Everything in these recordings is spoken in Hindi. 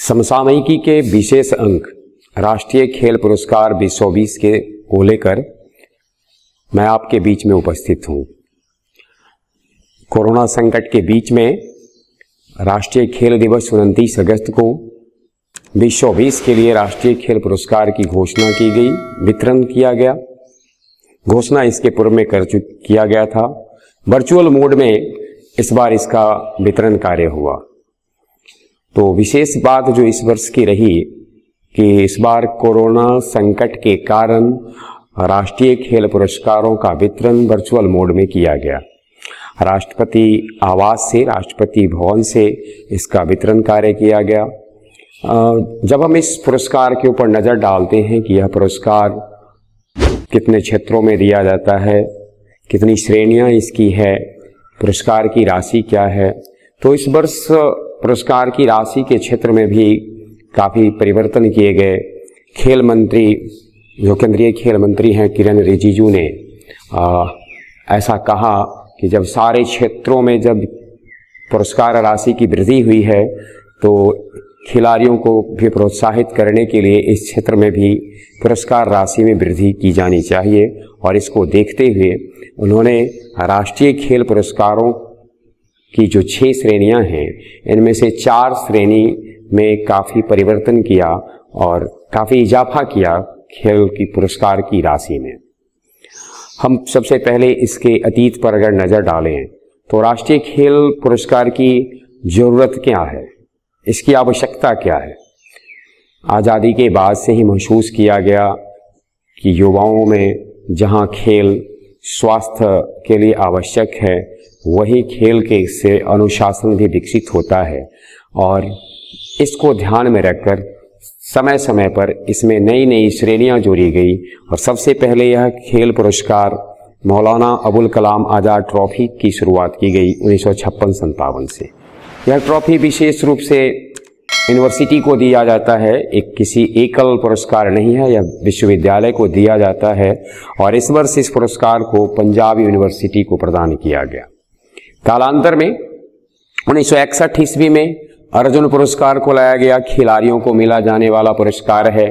समसामयिकी के विशेष अंक राष्ट्रीय खेल पुरस्कार 2020 को लेकर मैं आपके बीच में उपस्थित हूं। कोरोना संकट के बीच में राष्ट्रीय खेल दिवस 29 अगस्त को 2020 के लिए राष्ट्रीय खेल पुरस्कार की घोषणा की गई, वितरण किया गया। घोषणा इसके पूर्व में किया गया था। वर्चुअल मोड में इस बार इसका वितरण कार्य हुआ। तो विशेष बात जो इस वर्ष की रही कि इस बार कोरोना संकट के कारण राष्ट्रीय खेल पुरस्कारों का वितरण वर्चुअल मोड में किया गया। राष्ट्रपति आवास से, राष्ट्रपति भवन से इसका वितरण कार्य किया गया। जब हम इस पुरस्कार के ऊपर नज़र डालते हैं कि यह पुरस्कार कितने क्षेत्रों में दिया जाता है, कितनी श्रेणियां इसकी है, पुरस्कार की राशि क्या है, तो इस वर्ष पुरस्कार की राशि के क्षेत्र में भी काफ़ी परिवर्तन किए गए। खेल मंत्री, जो केंद्रीय खेल मंत्री हैं किरण रिजिजू ने ऐसा कहा कि जब सारे क्षेत्रों में जब पुरस्कार राशि की वृद्धि हुई है तो खिलाड़ियों को भी प्रोत्साहित करने के लिए इस क्षेत्र में भी पुरस्कार राशि में वृद्धि की जानी चाहिए। और इसको देखते हुए उन्होंने राष्ट्रीय खेल पुरस्कारों की जो 6 श्रेणियां हैं, इनमें से 4 श्रेणी में काफ़ी परिवर्तन किया और काफ़ी इजाफा किया खेल की पुरस्कार की राशि में। हम सबसे पहले इसके अतीत पर अगर नज़र डालें तो राष्ट्रीय खेल पुरस्कार की ज़रूरत क्या है, इसकी आवश्यकता क्या है। आज़ादी के बाद से ही महसूस किया गया कि युवाओं में जहां खेल स्वास्थ्य के लिए आवश्यक है, वही खेल के से अनुशासन भी विकसित होता है। और इसको ध्यान में रखकर समय समय पर इसमें नई नई श्रेणियां जोड़ी गई। और सबसे पहले यह खेल पुरस्कार मौलाना अबुल कलाम आज़ाद ट्रॉफी की शुरुआत की गई 1956-57 से। यह ट्रॉफी विशेष रूप से यूनिवर्सिटी को दिया जाता है, एक किसी एकल पुरस्कार नहीं है, यह विश्वविद्यालय को दिया जाता है। और इस वर्ष इस पुरस्कार को पंजाब यूनिवर्सिटी को प्रदान किया गया। कालांतर में 1961 ईस्वी में अर्जुन पुरस्कार को लाया गया, खिलाड़ियों को मिला जाने वाला पुरस्कार है।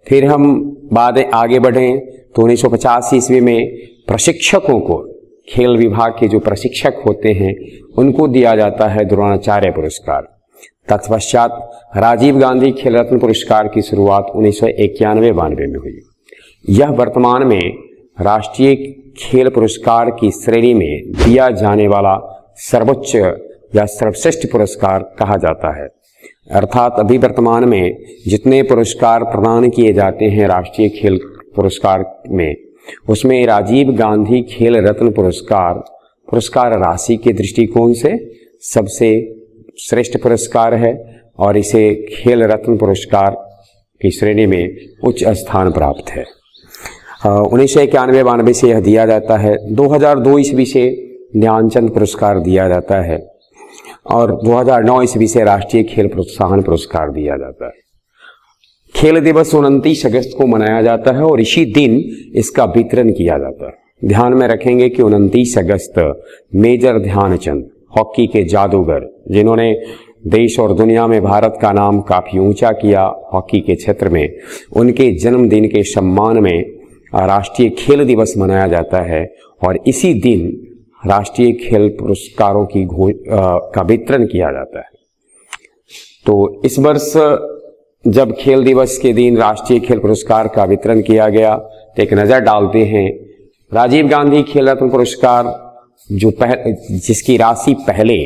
फिर हम बाद आगे बढ़ें तो 1950 ईस्वी में प्रशिक्षकों को, खेल विभाग के जो प्रशिक्षक होते हैं उनको दिया जाता है द्रोणाचार्य पुरस्कार। तत्पश्चात राजीव गांधी खेल रत्न पुरस्कार की शुरुआत 1991-92 में हुई। यह वर्तमान में राष्ट्रीय खेल पुरस्कार की श्रेणी में दिया जाने वाला सर्वोच्च या सर्वश्रेष्ठ पुरस्कार कहा जाता है। अर्थात अभी वर्तमान में जितने पुरस्कार प्रदान किए जाते हैं राष्ट्रीय खेल पुरस्कार में, उसमें राजीव गांधी खेल रत्न पुरस्कार राशि के दृष्टिकोण से सबसे श्रेष्ठ पुरस्कार है और इसे खेल रत्न पुरस्कार की श्रेणी में उच्च स्थान प्राप्त है। 1991-92 से यह दिया जाता है। 2002 ईस्वी से ध्यानचंद पुरस्कार दिया जाता है और 2009 ईस्वी से राष्ट्रीय खेल प्रोत्साहन पुरस्कार दिया जाता है। खेल दिवस 29 अगस्त को मनाया जाता है और इसी दिन इसका वितरण किया जाता है। ध्यान में रखेंगे कि 29 अगस्त मेजर ध्यानचंद, हॉकी के जादूगर, जिन्होंने देश और दुनिया में भारत का नाम काफ़ी ऊंचा किया हॉकी के क्षेत्र में, उनके जन्मदिन के सम्मान में राष्ट्रीय खेल दिवस मनाया जाता है। और इसी दिन राष्ट्रीय खेल पुरस्कारों की का वितरण किया जाता है। तो इस वर्ष जब खेल दिवस के दिन राष्ट्रीय खेल पुरस्कार का वितरण किया गया तो एक नज़र डालते हैं। राजीव गांधी खेल रत्न पुरस्कार जिसकी राशि पहले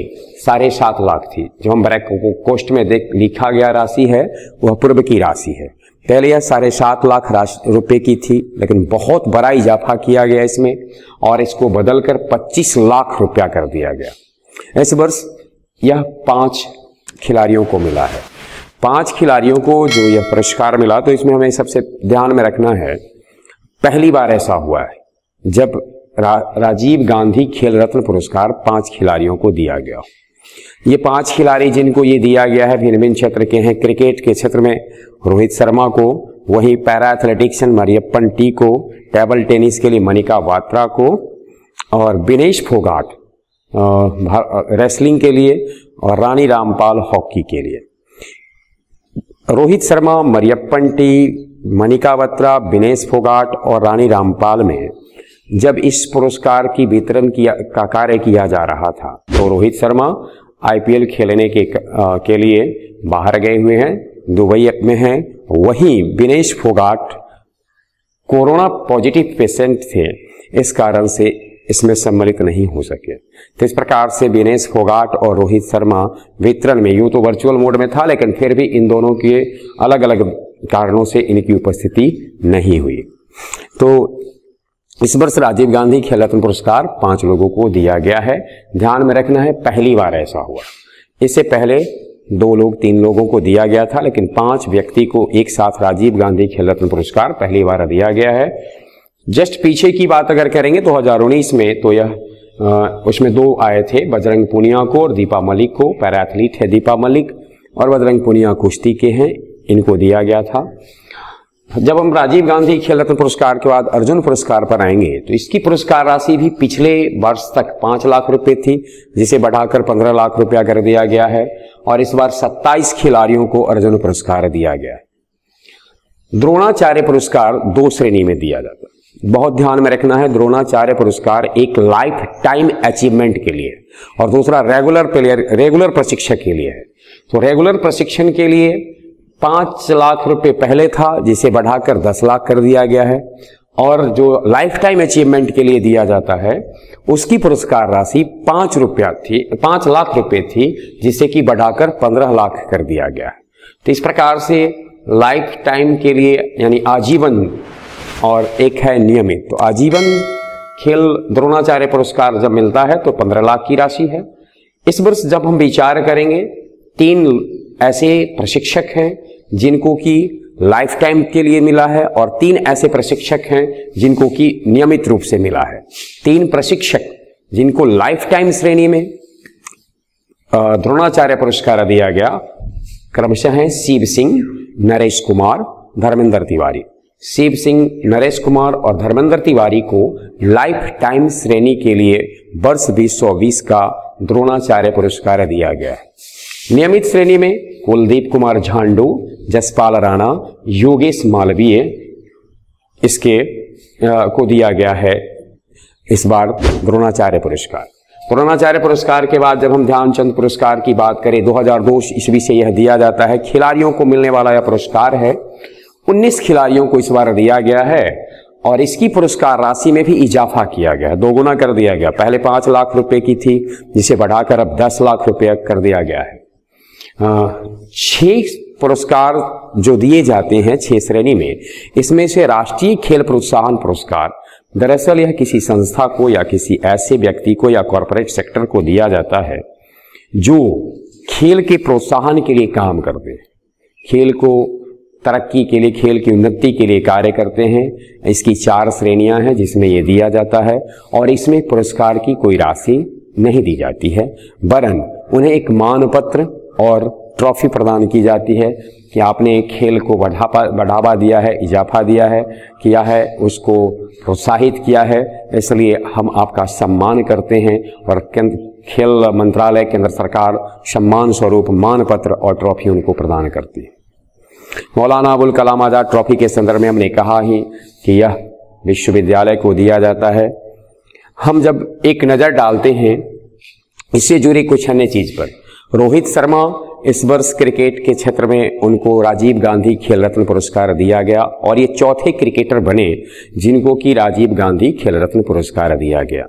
7.5 लाख थी, जो हम ब्रैक कोष्ठ में लिखा गया राशि है वह पूर्व की राशि है। पहले यह 7.5 लाख रुपए की थी, लेकिन बहुत बड़ा इजाफा किया गया इसमें और इसको बदलकर 25 लाख रुपया कर दिया गया। इस वर्ष यह 5 खिलाड़ियों को मिला है। 5 खिलाड़ियों को जो यह पुरस्कार मिला, तो इसमें हमें सबसे ध्यान में रखना है, पहली बार ऐसा हुआ है जब राजीव गांधी खेल रत्न पुरस्कार 5 खिलाड़ियों को दिया गया। ये 5 खिलाड़ी जिनको ये दिया गया है भिन्न भिन्न क्षेत्र के हैं। क्रिकेट के क्षेत्र में रोहित शर्मा को, वहीं पैरा एथलेटिक्स मरियप्पन टी को, टेबल टेनिस के लिए मनिका बात्रा को और विनेश फोगाट रेसलिंग के लिए और रानी रामपाल हॉकी के लिए। रोहित शर्मा, मरियप्पन टी, मनिका बत्रा, विनेश फोगाट और रानी रामपाल में जब इस पुरस्कार की वितरण का कार्य किया जा रहा था तो रोहित शर्मा आईपीएल खेलने के लिए बाहर गए हुए हैं, दुबई में हैं। वहीं Vinesh Phogat corona positive patient थे, इस कारण से इसमें सम्मिलित नहीं हो सके। तो इस प्रकार से विनेश फोगाट और रोहित शर्मा वितरण में, यूं तो वर्चुअल मोड में था लेकिन फिर भी इन दोनों के अलग अलग कारणों से इनकी उपस्थिति नहीं हुई। तो इस वर्ष राजीव गांधी खेल रत्न पुरस्कार 5 लोगों को दिया गया है। ध्यान में रखना है, पहली बार ऐसा हुआ। इससे पहले 2 लोग 3 लोगों को दिया गया था, लेकिन 5 व्यक्ति को एक साथ राजीव गांधी खेल रत्न पुरस्कार पहली बार दिया गया है। जस्ट पीछे की बात अगर करेंगे तो 2019 में तो यह उसमें 2 आए थे, बजरंग पूनिया को और दीपा मलिक को। पैरा एथलीट है दीपा मलिक और बजरंग पूनिया कुश्ती के हैं, इनको दिया गया था। जब हम राजीव गांधी खेल रत्न पुरस्कार के बाद अर्जुन पुरस्कार पर आएंगे तो इसकी पुरस्कार राशि भी पिछले वर्ष तक 5 लाख रुपए थी, जिसे बढ़ाकर 15 लाख रुपया कर दिया गया है और इस बार 27 खिलाड़ियों को अर्जुन पुरस्कार दिया गया है। द्रोणाचार्य पुरस्कार 2 श्रेणी में दिया जाता है, बहुत ध्यान में रखना है। द्रोणाचार्य पुरस्कार एक लाइफ टाइम अचीवमेंट के लिए और दूसरा रेगुलर प्रशिक्षक के लिए है। तो रेगुलर प्रशिक्षण के लिए 5 लाख रुपए पहले था, जिसे बढ़ाकर 10 लाख कर दिया गया है, और जो लाइफ टाइम अचीवमेंट के लिए दिया जाता है उसकी पुरस्कार राशि 5 लाख रुपए थी, जिसे कि बढ़ाकर 15 लाख कर दिया गया है। तो इस प्रकार से लाइफ टाइम के लिए यानी आजीवन और एक है नियमित। तो आजीवन खेल द्रोणाचार्य पुरस्कार जब मिलता है तो 15 लाख की राशि है। इस वर्ष जब हम विचार करेंगे 3 ऐसे प्रशिक्षक हैं जिनको कि लाइफ टाइम के लिए मिला है और 3 ऐसे प्रशिक्षक हैं जिनको कि नियमित रूप से मिला है। 3 प्रशिक्षक जिनको लाइफ टाइम श्रेणी में द्रोणाचार्य पुरस्कार दिया गया क्रमशः हैं शिव सिंह, नरेश कुमार, धर्मेंद्र तिवारी। शिव सिंह, नरेश कुमार और धर्मेंद्र तिवारी को लाइफ टाइम श्रेणी के लिए वर्ष 2020 का द्रोणाचार्य पुरस्कार दिया गया है। नियमित श्रेणी में कुलदीप कुमार झांडू, जसपाल राणा, योगेश मालवीय इसके को दिया गया है इस बार द्रोणाचार्य पुरस्कार। द्रोणाचार्य पुरस्कार के बाद जब हम ध्यानचंद पुरस्कार की बात करें, 2002 ईस्वी से यह दिया जाता है। खिलाड़ियों को मिलने वाला यह पुरस्कार है। 19 खिलाड़ियों को इस बार दिया गया है और इसकी पुरस्कार राशि में भी इजाफा किया गया है, 2 गुना कर दिया गया। पहले 5 लाख रुपए की थी, जिसे बढ़ाकर अब 10 लाख रुपए कर दिया गया है। 6 पुरस्कार जो दिए जाते हैं 6 श्रेणी में, इसमें से राष्ट्रीय खेल प्रोत्साहन पुरस्कार दरअसल यह किसी संस्था को या किसी ऐसे व्यक्ति को या कॉरपोरेट सेक्टर को दिया जाता है जो खेल के प्रोत्साहन के लिए काम करते हैं, खेल को तरक्की के लिए, खेल की उन्नति के लिए कार्य करते हैं। इसकी 4 श्रेणियां हैं जिसमें ये दिया जाता है और इसमें पुरस्कार की कोई राशि नहीं दी जाती है, वरन उन्हें एक मानपत्र और ट्रॉफी प्रदान की जाती है कि आपने खेल को बढ़ावा दिया है, इजाफा दिया है, किया है, उसको प्रोत्साहित किया है, इसलिए हम आपका सम्मान करते हैं। और खेल मंत्रालय, केंद्र सरकार सम्मान स्वरूप मानपत्र और ट्रॉफी उनको प्रदान करती है। मौलाना अबुल कलाम आजाद ट्रॉफी के संदर्भ में हमने कहा ही कि यह विश्वविद्यालय को दिया जाता है। हम जब एक नज़र डालते हैं इससे जुड़ी कुछ अन्य चीज पर, रोहित शर्मा इस वर्ष क्रिकेट के क्षेत्र में उनको राजीव गांधी खेल रत्न पुरस्कार दिया गया और ये चौथे क्रिकेटर बने जिनको कि राजीव गांधी खेल रत्न पुरस्कार दिया गया।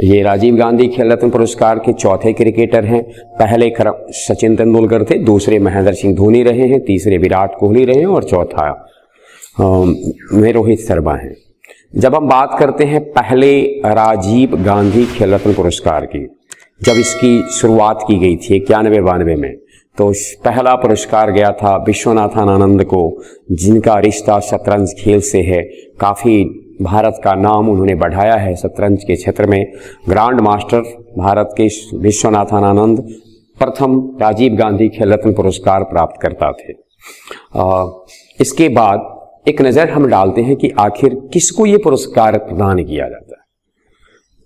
ये राजीव गांधी खेल रत्न पुरस्कार के चौथे क्रिकेटर हैं। पहले सचिन तेंदुलकर थे, दूसरे महेंद्र सिंह धोनी रहे हैं, तीसरे विराट कोहली रहे हैं और चौथा में रोहित शर्मा हैं। जब हम बात करते हैं पहले राजीव गांधी खेल रत्न पुरस्कार की, जब इसकी शुरुआत की गई थी 91-92 में, तो पहला पुरस्कार गया था विश्वनाथन आनंद को, जिनका रिश्ता शतरंज खेल से है। काफ़ी भारत का नाम उन्होंने बढ़ाया है शतरंज के क्षेत्र में। ग्रैंड मास्टर भारत के विश्वनाथन आनंद प्रथम राजीव गांधी खेल रत्न पुरस्कार प्राप्त करता थे। इसके बाद एक नज़र हम डालते हैं कि आखिर किसको ये पुरस्कार प्रदान किया जाता है।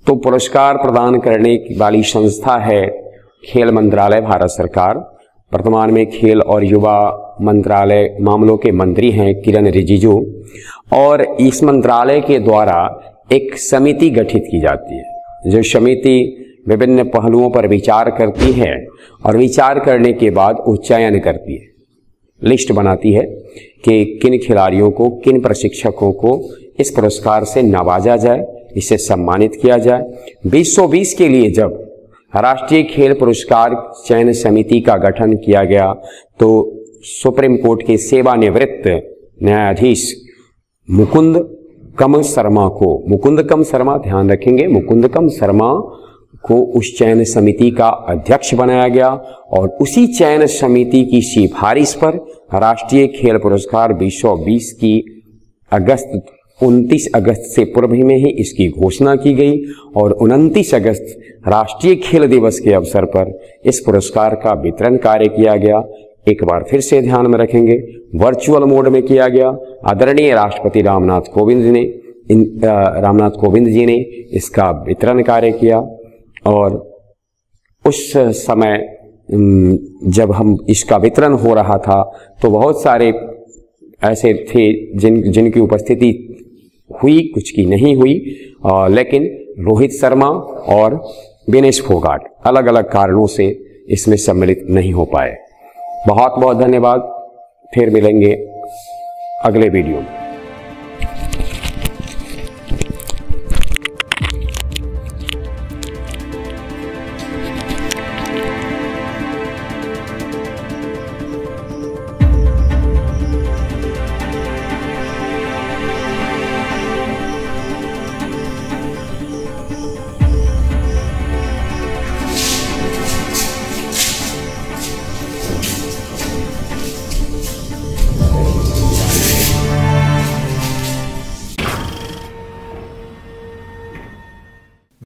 तो पुरस्कार प्रदान करने वाली संस्था है खेल मंत्रालय, भारत सरकार। वर्तमान में खेल और युवा मंत्रालय मामलों के मंत्री हैं किरण रिजिजू, और इस मंत्रालय के द्वारा एक समिति गठित की जाती है। जो समिति विभिन्न पहलुओं पर विचार करती है और विचार करने के बाद चयन करती है, लिस्ट बनाती है कि किन खिलाड़ियों को, किन प्रशिक्षकों को इस पुरस्कार से नवाजा जाए, इसे सम्मानित किया जाए। 2020 के लिए जब राष्ट्रीय खेल पुरस्कार चयन समिति का गठन किया गया तो सुप्रीम कोर्ट के सेवानिवृत्त न्यायाधीश मुकुंदकम शर्मा, ध्यान रखेंगे, मुकुंदकम शर्मा को उस चयन समिति का अध्यक्ष बनाया गया और उसी चयन समिति की सिफारिश पर राष्ट्रीय खेल पुरस्कार 2020 की 29 अगस्त से पूर्व में ही इसकी घोषणा की गई और 29 अगस्त राष्ट्रीय खेल दिवस के अवसर पर इस पुरस्कार का वितरण कार्य किया गया। एक बार फिर से ध्यान में रखेंगे, वर्चुअल मोड में किया गया। आदरणीय राष्ट्रपति रामनाथ कोविंद जी ने इसका वितरण कार्य किया और उस समय जब हम इसका वितरण हो रहा था तो बहुत सारे ऐसे थे जिनकी उपस्थिति हुई, कुछ की नहीं हुई, लेकिन रोहित शर्मा और विनेश फोगाट अलग अलग कारणों से इसमें सम्मिलित नहीं हो पाए। बहुत बहुत धन्यवाद। फिर मिलेंगे अगले वीडियो में।